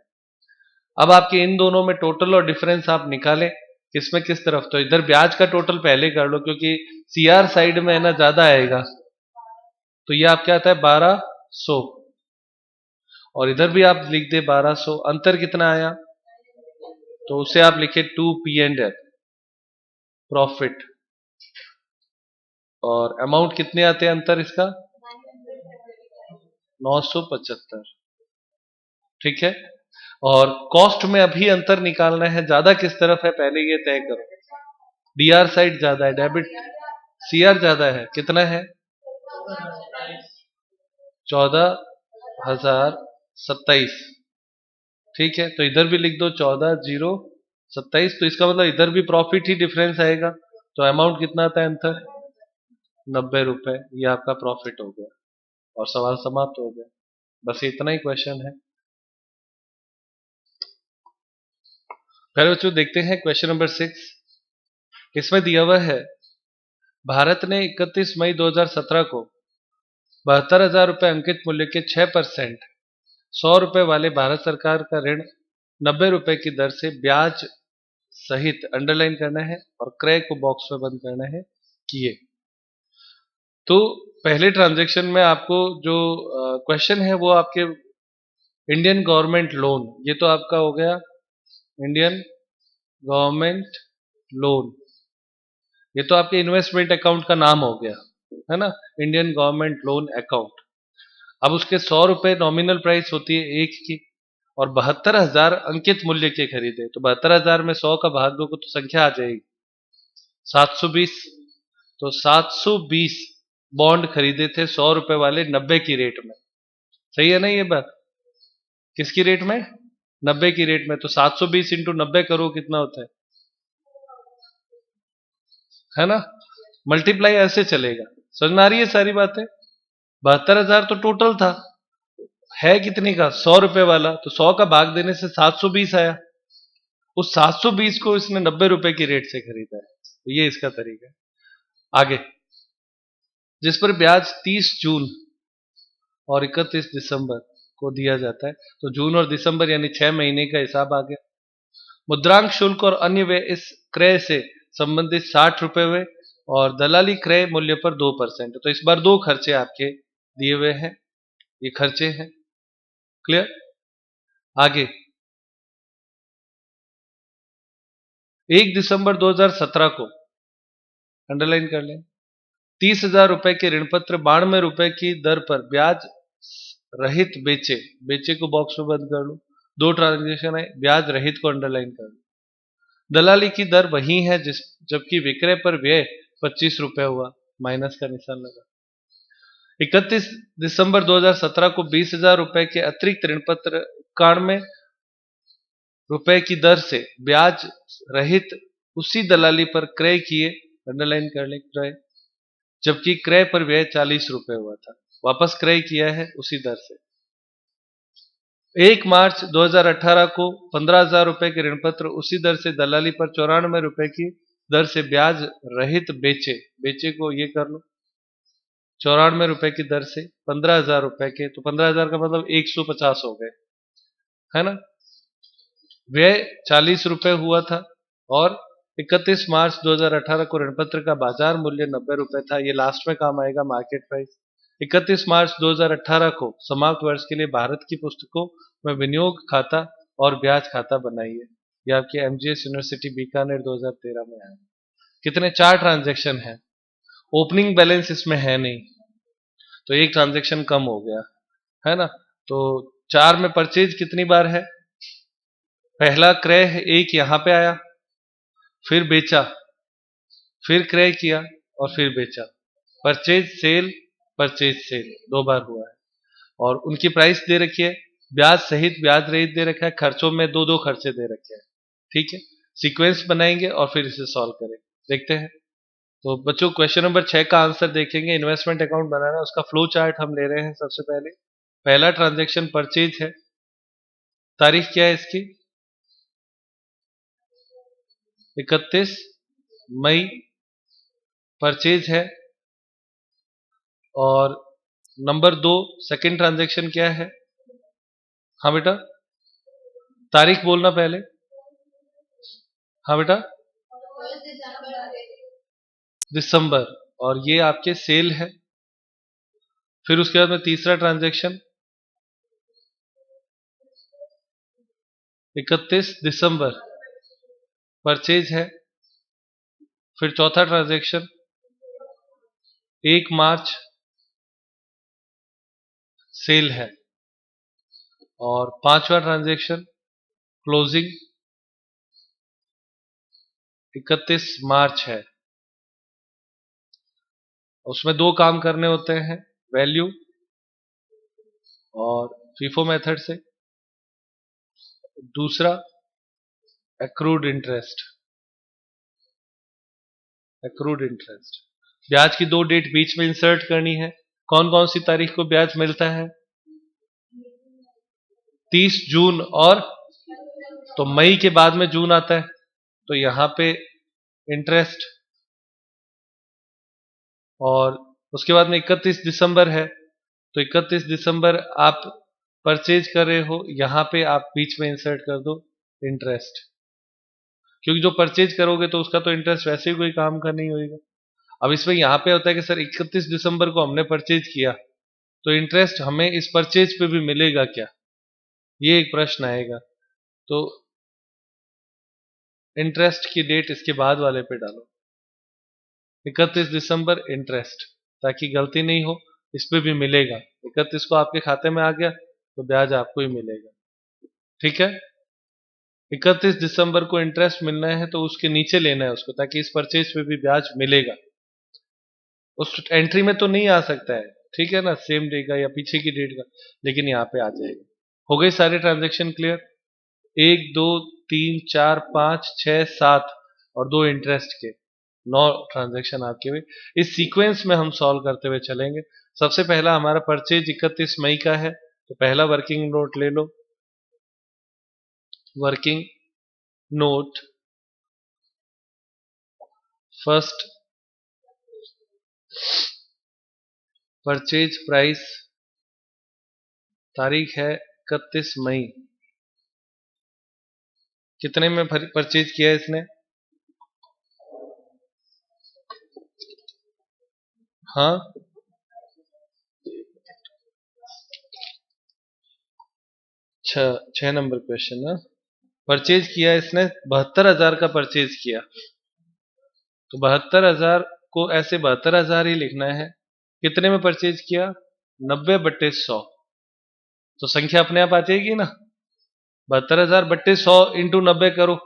अब आपके इन दोनों में टोटल और डिफरेंस आप निकालें। किसमें किस तरफ, तो इधर ब्याज का टोटल पहले कर लो क्योंकि सीआर साइड में है ना ज्यादा आएगा, तो ये आपके आता है 1200, और इधर भी आप लिख दे 1200, अंतर कितना आया, तो उसे आप लिखे 2P&L प्रॉफिट, और अमाउंट कितने आते हैं अंतर इसका 975, ठीक है। और कॉस्ट में अभी अंतर निकालना है, ज्यादा किस तरफ है पहले ये तय करो, डीआर साइड ज्यादा है, डेबिट सीआर ज्यादा है, कितना है 14,027, ठीक है, तो इधर भी लिख दो 14,027, तो इसका मतलब इधर भी प्रॉफिट ही डिफरेंस आएगा, तो अमाउंट कितना आता है अंतर 90 रुपए, ये आपका प्रॉफिट हो गया और सवाल समाप्त हो गया। बस इतना ही क्वेश्चन है। फिर बच्चों देखते हैं क्वेश्चन नंबर 6। इसमें दिया हुआ है भारत ने 31 मई 2017 को 72,000 रुपए अंकित मूल्य के 6% 100 रुपए वाले भारत सरकार का ऋण 90 रुपए की दर से ब्याज सहित अंडरलाइन करना है और क्रय को बॉक्स में बंद करना है किए। तो पहले ट्रांजैक्शन में आपको जो क्वेश्चन है वो आपके इंडियन गवर्नमेंट लोन, ये तो आपका हो गया इंडियन गवर्नमेंट लोन, ये तो आपके इन्वेस्टमेंट अकाउंट का नाम हो गया है ना, इंडियन गवर्नमेंट लोन अकाउंट। अब उसके 100 रुपए नॉमिनल प्राइस होती है एक की, और 72,000 अंकित मूल्य के खरीदे, तो 72,000 में 100 का भाग दो तो संख्या आ जाएगी 720, तो 720 बॉन्ड खरीदे थे 100 रुपए वाले 90 की रेट में, सही है ना ये बात, किसकी रेट में 90 की रेट में, तो 720 इंटू 90 करो कितना होता है ना, मल्टीप्लाई ऐसे चलेगा, समझ में आ रही है सारी बातें। 72,000 तो टोटल था, है कितने का 100 रुपए वाला, तो 100 का भाग देने से 720 आया, उस 720 को इसने 90 रुपए की रेट से खरीदा है, तो ये इसका तरीका है। आगे, जिस पर ब्याज 30 जून और 31 दिसंबर को दिया जाता है, तो जून और दिसंबर यानी 6 महीने का हिसाब आ गया। मुद्रांक शुल्क और अन्य व्यय इस क्रय से संबंधित 60 रुपए हुए, और दलाली क्रय मूल्य पर 2%, तो इस बार दो खर्चे आपके दिए हुए हैं, ये खर्चे हैं, क्लियर। आगे 1 दिसंबर 2017 को अंडरलाइन कर लें, 30,000 रुपए के ऋण पत्र 92 रुपए की दर पर ब्याज रहित बेचे, बेचे को बॉक्स में बंद कर लो, दो ट्रांजेक्शन है, ब्याज रहित को अंडरलाइन कर लो। दलाली की दर वही है जिस जबकि विक्रय पर व्यय 25 रुपए हुआ, माइनस का निशान लगा। 31 दिसंबर 2017 को 20,000 रुपए के अतिरिक्त ऋण पत्र 91 रुपए की दर से ब्याज रहित उसी दलाली पर क्रय किए, अंडरलाइन कर ले क्रय, जबकि क्रय पर व्यय 40 रुपए हुआ था, वापस क्रय किया है उसी दर से। 1 मार्च 2018 को 15,000 रुपए के ऋण पत्र उसी दर से दलाली पर 94 रुपए की दर से ब्याज रहित बेचे, बेचे को ये कर लो 94 रुपए की दर से 15,000 रुपए के, तो 15,000 का मतलब 150 हो गए, है ना। व्यय 40 रुपए हुआ था, और 31 मार्च 2018 को ऋण पत्र का बाजार मूल्य 90 रुपए था, ये लास्ट में काम आएगा मार्केट प्राइस। 31 मार्च 2018 को समाप्त वर्ष के लिए भारत की पुस्तकों में विनियोग खाता और ब्याज खाता बनाइए, ये आपके एमजीएस यूनिवर्सिटी बीकानेर 2013 में आया। कितने 4 ट्रांजेक्शन है, ओपनिंग बैलेंस इसमें है नहीं, तो एक ट्रांजेक्शन कम हो गया है ना। तो 4 में परचेज कितनी बार है, पहला क्रय एक यहां पे आया, फिर बेचा, फिर क्रय किया और फिर बेचा, परचेज सेल 2 बार हुआ है, और उनकी प्राइस दे रखी है, ब्याज सहित ब्याज रहित दे रखा है, खर्चों में दो दो खर्चे दे रखे हैं, ठीक है। सीक्वेंस बनाएंगे और फिर इसे सॉल्व करें, देखते हैं। तो बच्चों क्वेश्चन नंबर 6 का आंसर देखेंगे, इन्वेस्टमेंट अकाउंट बनाना है, उसका फ्लो चार्ट हम ले रहे हैं। सबसे पहले पहला ट्रांजैक्शन परचेज है, तारीख क्या है इसकी 31 मई परचेज है, और नंबर 2 सेकंड ट्रांजैक्शन क्या है, हाँ बेटा तारीख बोलना पहले, हाँ बेटा दिसंबर, और ये आपके सेल है। फिर उसके बाद में तीसरा ट्रांजैक्शन 31 दिसंबर परचेज है। फिर चौथा ट्रांजैक्शन 1 मार्च सेल है। और पांचवा ट्रांजैक्शन क्लोजिंग 31 मार्च है। उसमें दो काम करने होते हैं, वैल्यू और फीफो मेथड से। दूसरा एक्रूड इंटरेस्ट, एक्रूड इंटरेस्ट ब्याज की दो डेट बीच में इंसर्ट करनी है। कौन कौन सी तारीख को ब्याज मिलता है? 30 जून, और तो मई के बाद में जून आता है, तो यहां पे इंटरेस्ट। और उसके बाद में 31 दिसंबर है, तो 31 दिसंबर आप परचेज कर रहे हो, यहां पे आप बीच में इंसर्ट कर दो इंटरेस्ट, क्योंकि जो परचेज करोगे तो उसका तो इंटरेस्ट वैसे ही कोई काम का नहीं होगा। अब इसमें यहां पे होता है कि सर 31 दिसंबर को हमने परचेज किया, तो इंटरेस्ट हमें इस परचेज पे भी मिलेगा क्या, ये एक प्रश्न आएगा। तो इंटरेस्ट की डेट इसके बाद वाले पे डालो, 31 दिसंबर इंटरेस्ट, ताकि गलती नहीं हो, इस पे भी मिलेगा। 31 को आपके खाते में आ गया तो ब्याज आपको ही मिलेगा। ठीक है, 31 दिसंबर को इंटरेस्ट मिलना है तो उसके नीचे लेना है उसको, ताकि इस परचेज पे भी ब्याज मिलेगा। उस एंट्री में तो नहीं आ सकता है, ठीक है ना, सेम डे का या पीछे की डेट का, लेकिन यहाँ पे आ जाएगा। हो गए सारे ट्रांजेक्शन क्लियर? 1 2 3 4 5 6 7 और दो इंटरेस्ट के, 9 ट्रांजेक्शन आपके हुए। इस सीक्वेंस में हम सॉल्व करते हुए चलेंगे। सबसे पहला हमारा परचेज 31 मई का है, तो पहला वर्किंग नोट ले लो। Working note first, purchase price, तारीख है 31 मई। कितने में परचेज किया है इसने? हाँ, छह नंबर क्वेश्चन है। परचेज किया इसने 72,000 का परचेज किया, तो 72,000 को ऐसे 72,000 ही लिखना है। कितने में परचेज किया? 90/100, तो संख्या अपने आप आ जाएगी ना। 72,000/100 इंटू 90 करो,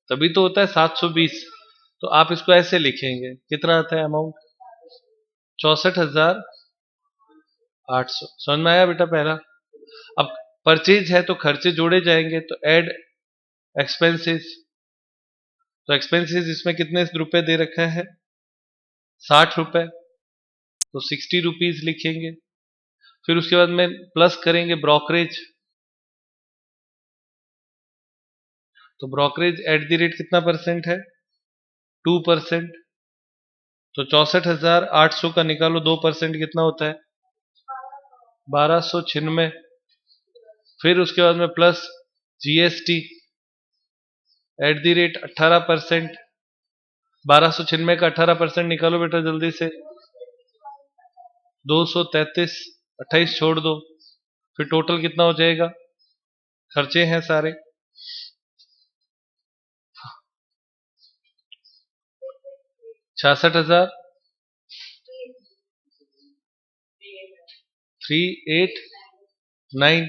तभी तो होता है 720। तो आप इसको ऐसे लिखेंगे, कितना आता है अमाउंट? 64,800। समझ में आया बेटा पहला? अब परचेज है तो खर्चे जोड़े जाएंगे, तो ऐड एक्सपेंसेस। तो एक्सपेंसेस इसमें कितने रुपए दे रखा है? 60 रुपए, तो 60 रुपीज लिखेंगे। फिर उसके बाद में प्लस करेंगे ब्रोकरेज, तो ब्रोकरेज एट द रेट कितना परसेंट है? 2%। तो 64,800 का निकालो, 2% कितना होता है? 1296। फिर उसके बाद में plus GST at the rate 18%। 1296 का 18% निकालो बेटा जल्दी से, 233। 28 छोड़ दो, फिर टोटल कितना हो जाएगा? खर्चे हैं सारे 66,389।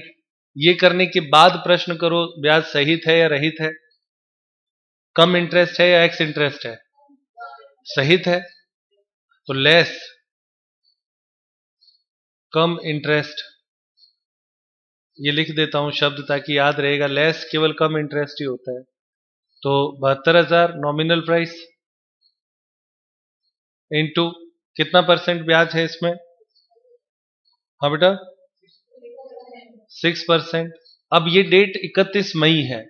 ये करने के बाद प्रश्न करो ब्याज सहित है या रहित है, कम इंटरेस्ट है या एक्स इंटरेस्ट है? सहित है, तो लेस कम इंटरेस्ट, ये लिख देता हूं शब्द ताकि याद रहेगा। लेस केवल कम इंटरेस्ट ही होता है। तो 72,000 नॉमिनल प्राइस इंटू कितना परसेंट ब्याज है इसमें? हाँ बेटा, 6%। अब ये डेट 31 मई है,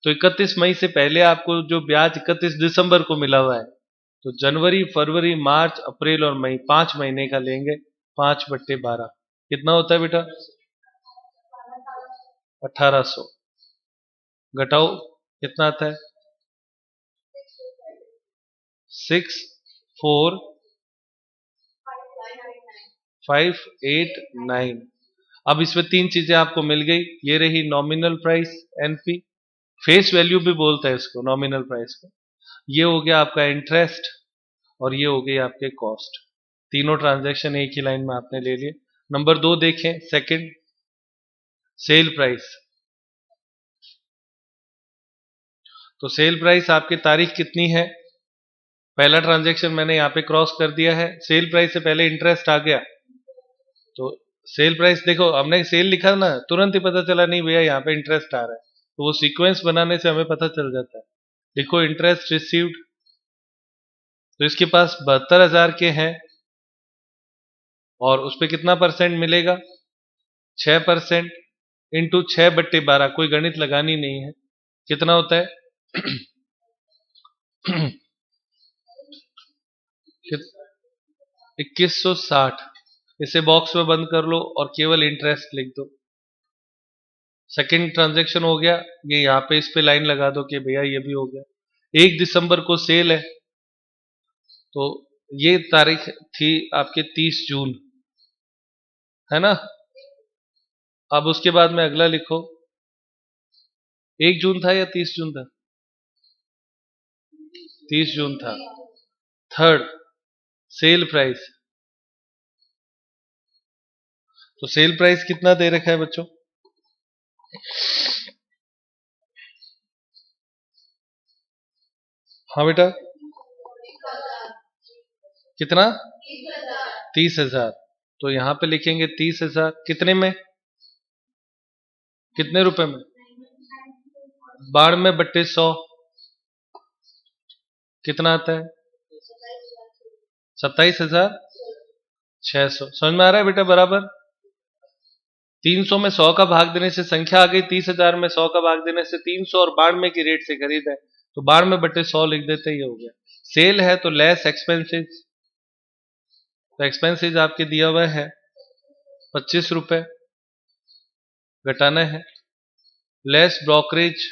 तो 31 मई से पहले आपको जो ब्याज 31 दिसंबर को मिला हुआ है, तो जनवरी फरवरी मार्च अप्रैल और मई 5 महीने का लेंगे। 5/12 कितना होता है बेटा? 1800। घटाओ कितना आता है? 64589। अब इसमें तीन चीजें आपको मिल गई। ये रही nominal price NP, face value भी बोलते हैं इसको नॉमिनल प्राइस को। ये हो गया आपका इंटरेस्ट और ये हो गई आपके कॉस्ट। तीनों ट्रांजैक्शन एक ही लाइन में आपने ले लिए। नंबर 2 देखें, सेकंड सेल प्राइस। तो सेल प्राइस आपकी तारीख कितनी है, पहला ट्रांजैक्शन मैंने यहाँ पे क्रॉस कर दिया है। सेल प्राइस से पहले इंटरेस्ट आ गया, तो सेल प्राइस देखो हमने सेल लिखा ना, तुरंत ही पता चला नहीं भैया यहाँ पे इंटरेस्ट आ रहा है, तो वो सीक्वेंस बनाने से हमें पता चल जाता है। लिखो इंटरेस्ट रिसीव्ड, तो इसके पास 72,000 के हैं और उस पर कितना परसेंट मिलेगा, 6% इंटू 6/12, कोई गणित लगानी नहीं है, कितना होता है 2160। इसे बॉक्स में बंद कर लो और केवल इंटरेस्ट लिख दो। सेकंड ट्रांजैक्शन हो गया, ये यहाँ पे इस पे लाइन लगा दो कि भैया ये भी हो गया। 1 दिसंबर को सेल है, तो ये तारीख थी आपके 30 जून, है ना। अब उसके बाद में अगला लिखो, 1 जून था या 30 जून था, 30 जून था। थर्ड सेल प्राइस, तो सेल प्राइस कितना दे रखा है बच्चों, हाँ बेटा कितना, 30,000। तो यहां पे लिखेंगे 30,000 कितने में, कितने रुपए में, 92/100 कितना आता है, 27,600। समझ में आ रहा है बेटा बराबर। 300 में 100 का भाग देने से संख्या आ गई, 30,000 में 100 का भाग देने से 300, और 92 की रेट से खरीदा है तो 92/100 लिख देते, ही हो गया। सेल है तो लेस एक्सपेंसेस, तो एक्सपेंसेस आपके दिया हुआ है 25 रुपए, घटाना है। लेस ब्रोकरेज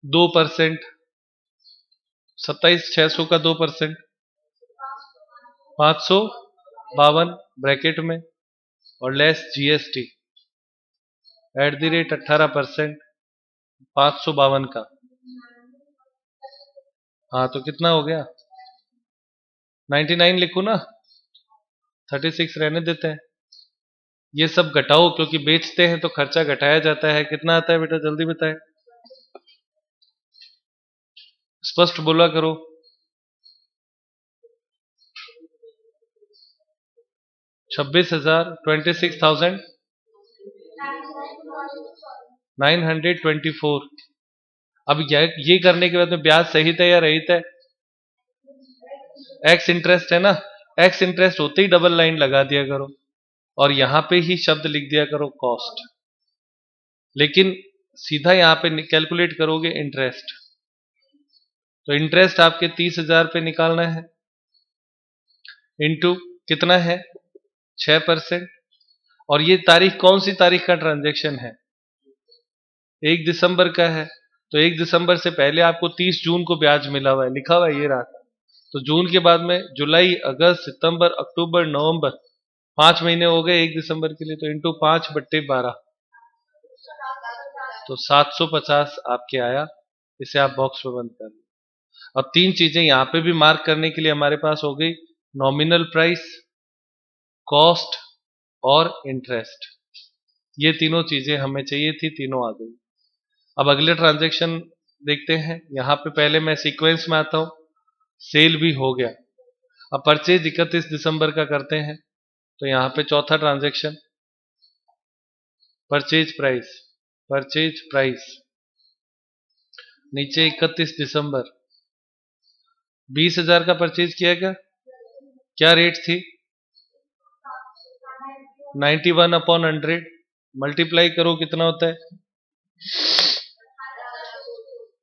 2%, 27,600 का 2% 552 ब्रैकेट में, और लेस जीएसटी @ 18% 552 का। हाँ तो कितना हो गया, 99 लिखो ना, 36 रहने देते हैं। ये सब घटाओ क्योंकि बेचते हैं तो खर्चा घटाया जाता है। कितना आता है बेटा जल्दी बताए, स्पष्ट बोला करो। 26,924। अब ये करने के बाद में ब्याज सहित है या रहित है, एक्स इंटरेस्ट है ना, एक्स इंटरेस्ट होते ही डबल लाइन लगा दिया करो और यहां पे ही शब्द लिख दिया करो कॉस्ट, लेकिन सीधा यहां पे कैलकुलेट करोगे इंटरेस्ट। तो इंटरेस्ट आपके 30,000 पे निकालना है, इंटू कितना है 6%, और ये तारीख कौन सी तारीख का ट्रांजैक्शन है, 1 दिसंबर का है, तो 1 दिसंबर से पहले आपको 30 जून को ब्याज मिला हुआ है, लिखा हुआ है ये रहा। तो जून के बाद में जुलाई, अगस्त, सितंबर, अक्टूबर, नवंबर, 5 महीने हो गए 1 दिसंबर के लिए, तो इंटू 5/12, तो 750 आपके आया। इसे आप बॉक्स में बंद कर लो। अब तीन चीजें यहां पे भी मार्क करने के लिए हमारे पास हो गई, नॉमिनल प्राइस, कॉस्ट और इंटरेस्ट। ये तीनों चीजें हमें चाहिए थी, तीनों आ गई। अब अगले ट्रांजैक्शन देखते हैं। यहां पे पहले मैं सीक्वेंस में आता हूं, सेल भी हो गया। अब परचेज 31 दिसंबर का करते हैं, तो यहां पे चौथा transaction purchase price, purchase price नीचे 31 दिसंबर, 20,000 का परचेज किया गया, क्या रेट थी 91/100, मल्टीप्लाई करो कितना होता है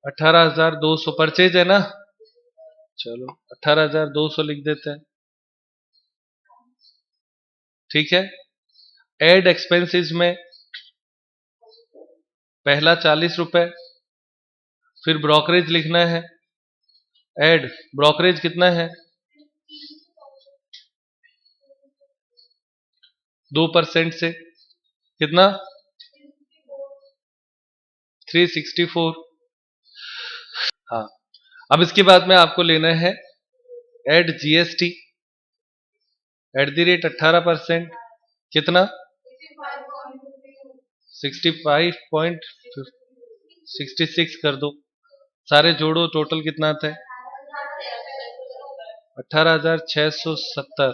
18,200, परचेज है ना, चलो 18,200 लिख देते हैं, ठीक है। एड एक्सपेंसेस में पहला 40 रुपए, फिर ब्रोकरेज लिखना है ऐड ब्रोकरेज कितना है 2% से कितना 364। हाँ, अब इसके बाद में आपको लेना है ऐड जीएसटी @18% कितना 65.66 कर दो, सारे जोड़ो टोटल कितना आता है 18,670।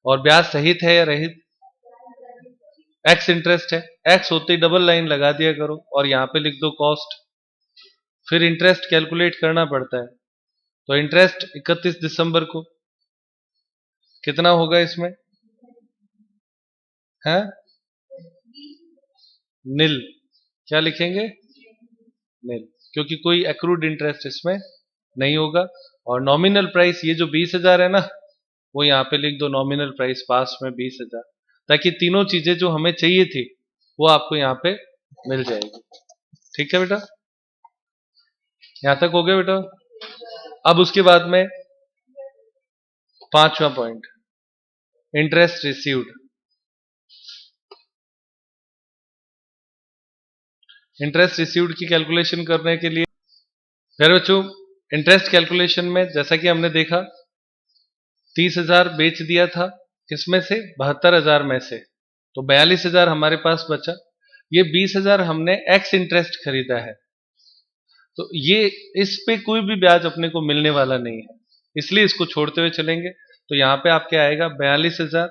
और ब्याज सहित है या रहित एक्स इंटरेस्ट है, एक्स होते ही डबल लाइन लगा दिया करो और यहाँ पे लिख दो कॉस्ट, फिर इंटरेस्ट कैलकुलेट करना पड़ता है। तो इंटरेस्ट 31 दिसंबर को कितना होगा इसमें है नील, क्या लिखेंगे नील, क्योंकि कोई एक्रूड इंटरेस्ट इसमें नहीं होगा। और नॉमिनल प्राइस ये जो 20,000 है ना, वो यहाँ पे लिख दो नॉमिनल प्राइस पास में 20,000, ताकि तीनों चीजें जो हमें चाहिए थी वो आपको यहाँ पे मिल जाएगी। ठीक है बेटा, यहां तक हो गया बेटा। अब उसके बाद में पांचवा point interest received. Interest received की कैलकुलेशन करने के लिए मेरे बच्चों इंटरेस्ट कैलकुलेशन में जैसा कि हमने देखा 30,000 बेच दिया था, किसमें से 72,000 में से, तो 42,000 हमारे पास बचा। ये 20,000 हमने एक्स इंटरेस्ट खरीदा है, तो ये इस पे कोई भी ब्याज अपने को मिलने वाला नहीं है, इसलिए इसको छोड़ते हुए चलेंगे। तो यहाँ पे आपके आएगा 42,000,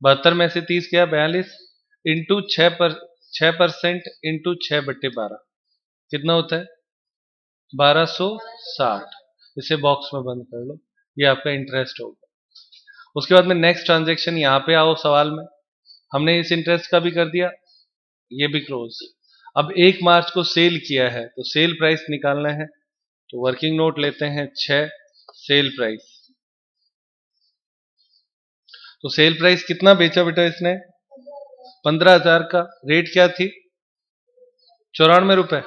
72 में से 30 क्या 42 इंटू 6% इंटू 6/12 कितना होता है 1260। इसे बॉक्स में बंद कर लो, ये आपका इंटरेस्ट होगा। उसके बाद में नेक्स्ट ट्रांजेक्शन यहाँ पे आओ सवाल में, हमने इस इंटरेस्ट का भी कर दिया, ये भी क्लोज। अब 1 मार्च को सेल किया है तो सेल प्राइस निकालना है, तो वर्किंग नोट लेते हैं 6 सेल प्राइस। तो सेल प्राइस कितना बेचा बेटा इसने 15,000 का, रेट क्या थी 94 रुपए,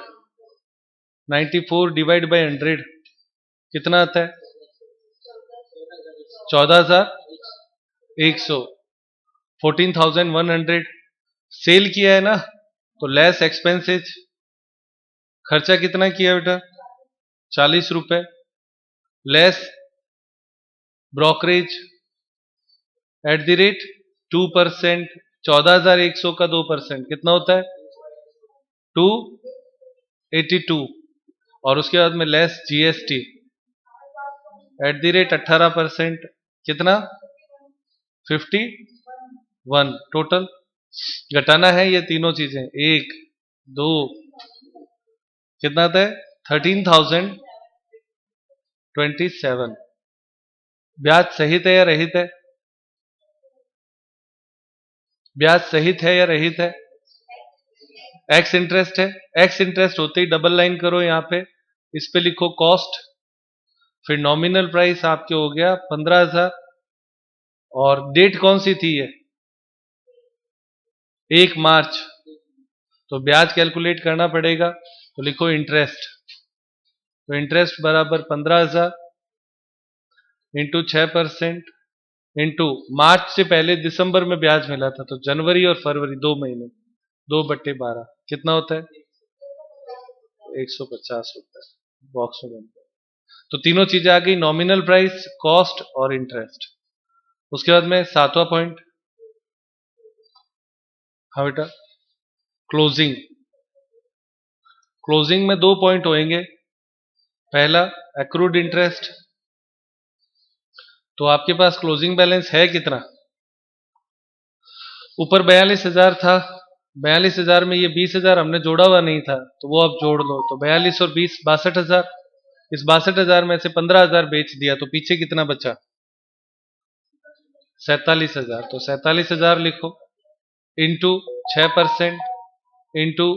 94 डिवाइड बाई 100 कितना आता है 14,100, 14,100 सेल किया है ना, तो लेस एक्सपेंसेज, खर्चा कितना किया बेटा 40 रुपए, लेस ब्रोकरेज @2%, 14,100 का 2% कितना होता है 282, और उसके बाद में लेस जीएसटी @18% कितना 51। टोटल घटाना है ये तीनों चीजें, 1 2 कितना आता है 13,027। ब्याज सहित है या रहित है, ब्याज सहित है या रहित है एक्स इंटरेस्ट है, एक्स इंटरेस्ट होते ही डबल लाइन करो यहाँ पे, इस पे लिखो कॉस्ट, फिर नॉमिनल प्राइस आपके हो गया 15,000, और डेट कौन सी थी ये 1 मार्च, तो ब्याज कैलकुलेट करना पड़ेगा, तो लिखो इंटरेस्ट, तो इंटरेस्ट बराबर 15,000 इंटू 6% इंटू मार्च से पहले दिसंबर में ब्याज मिला था, तो जनवरी और फरवरी 2 महीने, 2/12 कितना होता है 150 रुपए, बॉक्स में बनता है। तो तीनों चीजें आ गई, नॉमिनल प्राइस कॉस्ट और इंटरेस्ट। उसके बाद में 7वां पॉइंट, हाँ बेटा क्लोजिंग। क्लोजिंग में 2 पॉइंट होंगे, पहला एक्रूड इंटरेस्ट, तो आपके पास क्लोजिंग बैलेंस है कितना, ऊपर 42,000 था, 42,000 में ये 20,000 हमने जोड़ा हुआ नहीं था, तो वो आप जोड़ लो, तो 42 और 20 62,000, इस 62,000 में से 15,000 बेच दिया, तो पीछे कितना बचा 47,000, तो 47,000 लिखो इंटू 6% इंटू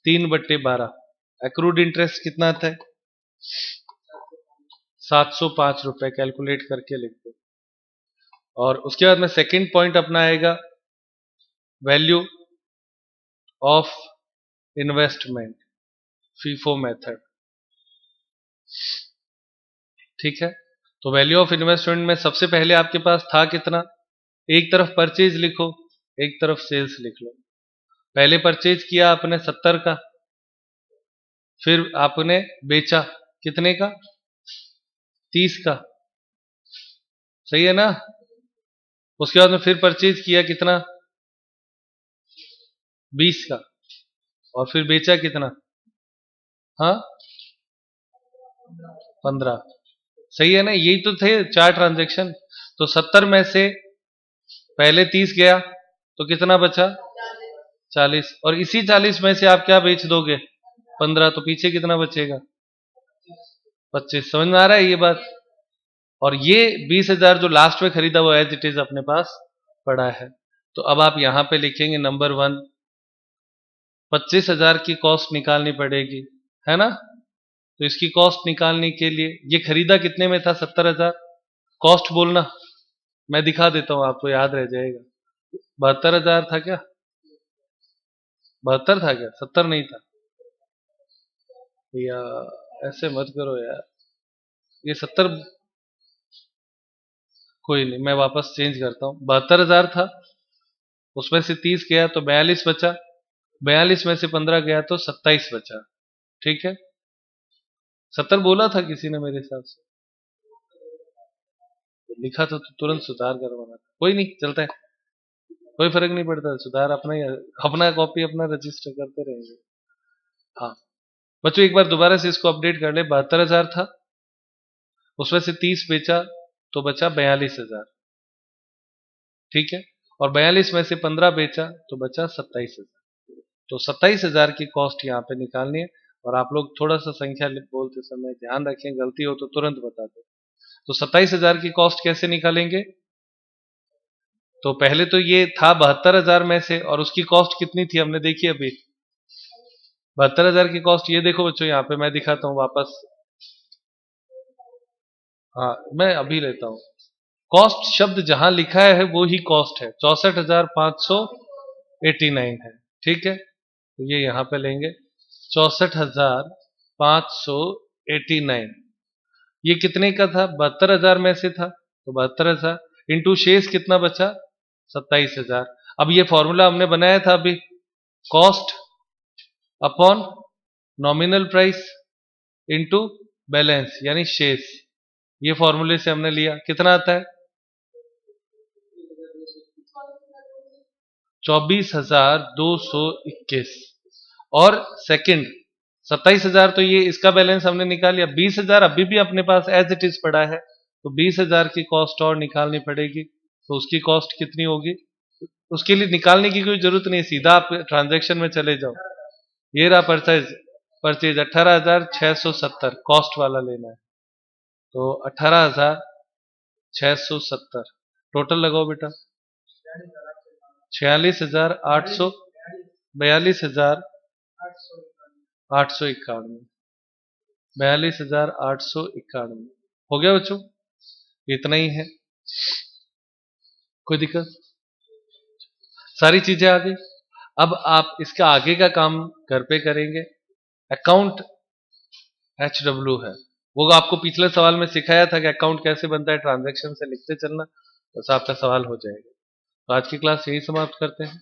3/12, एक्रूड इंटरेस्ट कितना आता है 705 रुपए, कैलकुलेट करके लिख दो। और उसके बाद में सेकंड पॉइंट अपना आएगा value of investment, FIFO method. ठीक है, तो वैल्यू ऑफ इन्वेस्टमेंट में सबसे पहले आपके पास था कितना, एक तरफ परचेज लिखो, एक तरफ सेल्स लिख लो। पहले परचेज किया आपने 70 का, फिर आपने बेचा कितने का, 30 का, सही है ना। उसके बाद में फिर परचेज किया कितना, 20 का, और फिर बेचा कितना, हाँ 15। सही है ना, यही तो थे 4 ट्रांजेक्शन। तो 70 में से पहले 30 गया तो कितना बचा, 40, और इसी 40 में से आप क्या बेच दोगे, 15, तो पीछे कितना बचेगा, 25। समझ में आ रहा है ये बात। और ये 20,000 जो लास्ट में खरीदा वो एज इट इज अपने पास पड़ा है। तो अब आप यहां पे लिखेंगे नंबर 1, 25,000 की कॉस्ट निकालनी पड़ेगी, है ना। तो इसकी कॉस्ट निकालने के लिए, ये खरीदा कितने में था, 70,000, कॉस्ट बोलना, मैं दिखा देता हूं आपको याद रह जाएगा। 72,000 था क्या, 72 था क्या, 70 नहीं था भैया, ऐसे मत करो यार, ये 70, कोई नहीं मैं वापस चेंज करता हूँ। 72,000 था, उसमें से 30 गया तो 42 बचा, 42 में से 15 गया तो 27 बचा, ठीक है। 70 बोला था किसी ने मेरे हिसाब से, लिखा तो तुरंत सुधार करवाना था, कोई नहीं चलता है, कोई फर्क नहीं पड़ता, सुधार अपना ही, अपना कॉपी अपना रजिस्टर करते रहेंगे। हाँ बच्चों, एक बार दोबारा से इसको अपडेट कर ले। 72,000 था, उसमें से 30 बेचा तो बचा 42,000, ठीक है, और 42 में से 15 बेचा तो बचा 27,000। तो 27,000 की कॉस्ट यहाँ पे निकालनी है। और आप लोग थोड़ा सा संख्या बोलते समय ध्यान रखें, गलती हो तो तुरंत बता दो। तो 27,000 की कॉस्ट कैसे निकालेंगे, तो पहले तो ये था 72,000 में से, और उसकी कॉस्ट कितनी थी हमने देखी अभी, 72,000 की कॉस्ट, ये देखो बच्चों यहाँ पे मैं दिखाता हूँ वापस। हाँ मैं अभी लेता हूँ, कॉस्ट शब्द जहां लिखा है वो ही कॉस्ट है, 64,589 है, ठीक है। तो ये यहां पे लेंगे 64,589, ये कितने का था, 72,000 में से था, तो 72,000 इंटू शेष कितना बचा, 27,000। अब ये फॉर्मूला हमने बनाया था अभी, cost upon nominal price into balance यानी शेष, ये फॉर्मूले से हमने लिया, कितना आता है, 24,221। और सेकंड 27,000, तो ये इसका बैलेंस हमने निकाल लिया, 20,000 अभी भी अपने पास एज इट इज पड़ा है, तो 20,000 की कॉस्ट और निकालनी पड़ेगी। तो उसकी कॉस्ट कितनी होगी, उसके लिए निकालने की कोई जरूरत नहीं, सीधा आप ट्रांजैक्शन में चले जाओ। ये रहा परचेज, परचेज 18,670 कॉस्ट वाला लेना है, तो 18,670 टोटल लगाओ बेटा, 46,800, 42,891, 42,891 हो गया बच्चों, इतना ही है, कोई दिक्कत, सारी चीजें आ गई। अब आप इसका आगे का काम घर पे करेंगे। अकाउंट HW है, वो आपको पिछले सवाल में सिखाया था कि अकाउंट कैसे बनता है, ट्रांजैक्शन से लिखते चलना, बस आपका सवाल हो जाएगा। तो आज की क्लास यही समाप्त करते हैं।